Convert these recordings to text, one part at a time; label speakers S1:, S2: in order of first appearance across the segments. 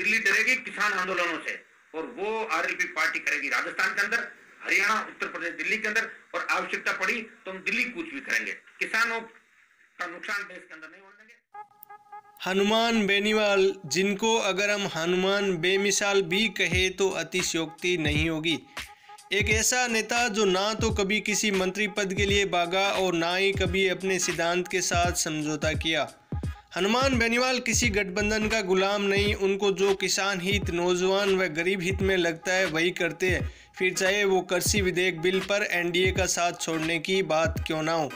S1: दिल्ली डरेगी किसान आंदोलनों से, और वो आरएलपी पार्टी करेगी राजस्थान के अंदर, हरियाणा, उत्तर प्रदेश, दिल्ली के अंदर, और आवश्यकता पड़ी तो हम दिल्ली कूच भी करेंगे। किसानों का नुकसान देश के अंदर नहीं होने देंगे।
S2: हनुमान बेनीवाल, जिनको अगर हम हनुमान बेमिसाल भी कहे तो अतिशयोक्ति नहीं होगी। एक ऐसा नेता जो ना तो कभी किसी मंत्री पद के लिए भागा और ना ही कभी अपने सिद्धांत के साथ समझौता किया। हनुमान बेनीवाल किसी गठबंधन का गुलाम नहीं, उनको जो किसान हित, नौजवान व गरीब हित में लगता है वही करते हैं, फिर चाहे वो कृषि विधेयक बिल पर एनडीए का साथ छोड़ने की बात क्यों ना हो।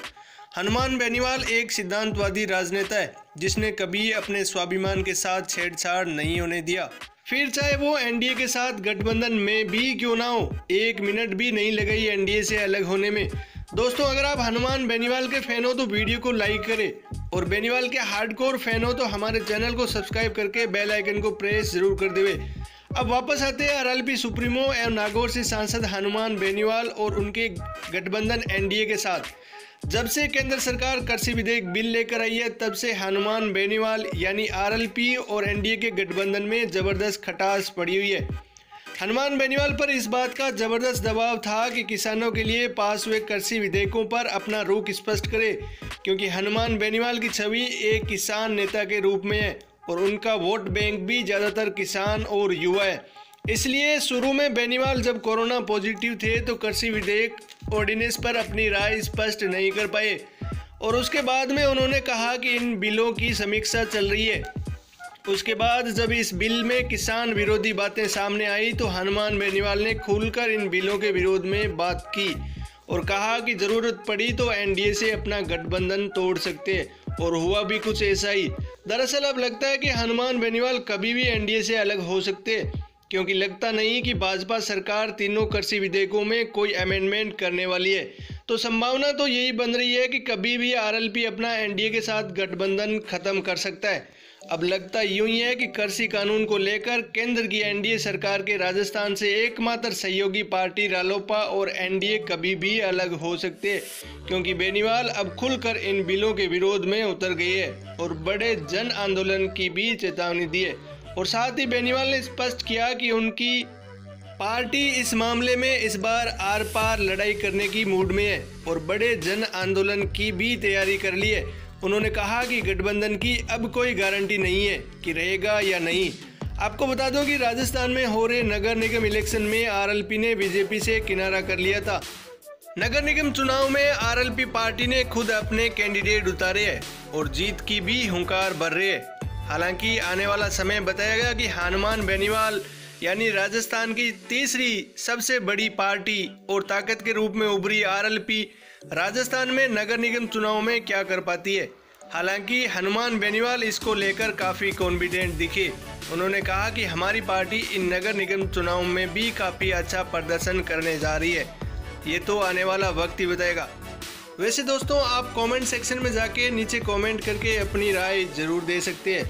S2: हनुमान बेनीवाल एक सिद्धांतवादी राजनेता है जिसने कभी अपने स्वाभिमान के साथ छेड़छाड़ नहीं होने दिया, फिर चाहे वो एनडीए के साथ गठबंधन में भी क्यों ना हो। एक मिनट भी नहीं लगाई एनडीए से अलग होने में। दोस्तों, अगर आप हनुमान बेनीवाल के फैन हो तो वीडियो को लाइक करें, और बेनीवाल के हार्डकोर फैन हो तो हमारे चैनल को सब्सक्राइब करके बेल आइकन को प्रेस जरूर कर देवे। अब वापस आते हैं आरएलपी सुप्रीमो एवं नागौर से सांसद हनुमान बेनीवाल और उनके गठबंधन एनडीए के साथ। जब से केंद्र सरकार कृषि विधेयक बिल लेकर आई है, तब से हनुमान बेनीवाल यानी आरएलपी और एनडीए के गठबंधन में जबरदस्त खटास पड़ी हुई है। हनुमान बेनीवाल पर इस बात का जबरदस्त दबाव था कि किसानों के लिए पास हुए कृषि विधेयकों पर अपना रुख स्पष्ट करे, क्योंकि हनुमान बेनीवाल की छवि एक किसान नेता के रूप में है और उनका वोट बैंक भी ज़्यादातर किसान और युवा है। इसलिए शुरू में बेनीवाल जब कोरोना पॉजिटिव थे तो कृषि विधेयक ऑर्डिनेंस पर अपनी राय स्पष्ट नहीं कर पाए, और उसके बाद में उन्होंने कहा कि इन बिलों की समीक्षा चल रही है। उसके बाद जब इस बिल में किसान विरोधी बातें सामने आई तो हनुमान बेनीवाल ने खुलकर इन बिलों के विरोध में बात की और कहा कि ज़रूरत पड़ी तो एनडीए से अपना गठबंधन तोड़ सकते हैं, और हुआ भी कुछ ऐसा ही। दरअसल अब लगता है कि हनुमान बेनीवाल कभी भी एनडीए से अलग हो सकते हैं, क्योंकि लगता नहीं कि भाजपा सरकार तीनों कृषि विधेयकों में कोई अमेंडमेंट करने वाली है। तो संभावना तो यही बन रही है कि कभी भी आरएलपी अपना एनडीए के साथ गठबंधन खत्म कर सकता है। अब लगता यूं ही है कि कृषि कानून को लेकर केंद्र की एनडीए सरकार के राजस्थान से एकमात्र सहयोगी पार्टी रालोपा और एनडीए कभी भी अलग हो सकते हैं, क्योंकि बेनीवाल अब खुलकर इन बिलों के विरोध में उतर गई है और बड़े जन आंदोलन की भी चेतावनी दी है। और साथ ही बेनीवाल ने स्पष्ट किया कि उनकी पार्टी इस मामले में इस बार आर पार लड़ाई करने की मूड में है और बड़े जन आंदोलन की भी तैयारी कर ली है। उन्होंने कहा कि गठबंधन की अब कोई गारंटी नहीं है कि रहेगा या नहीं। आपको बता दो कि राजस्थान में हो रहे नगर निगम इलेक्शन में आरएलपी ने बीजेपी से किनारा कर लिया था। नगर निगम चुनाव में आरएलपी पार्टी ने खुद अपने कैंडिडेट उतारे हैं और जीत की भी हुंकार भर रहे है। हालांकि आने वाला समय बताएगा कि हनुमान बेनीवाल यानी राजस्थान की तीसरी सबसे बड़ी पार्टी और ताकत के रूप में उभरी आरएलपी राजस्थान में नगर निगम चुनाव में क्या कर पाती है। हालांकि हनुमान बेनीवाल इसको लेकर काफ़ी कॉन्फिडेंट दिखे। उन्होंने कहा कि हमारी पार्टी इन नगर निगम चुनाव में भी काफ़ी अच्छा प्रदर्शन करने जा रही है, ये तो आने वाला वक्त ही बताएगा। वैसे दोस्तों, आप कमेंट सेक्शन में जाके नीचे कमेंट करके अपनी राय ज़रूर दे सकते हैं।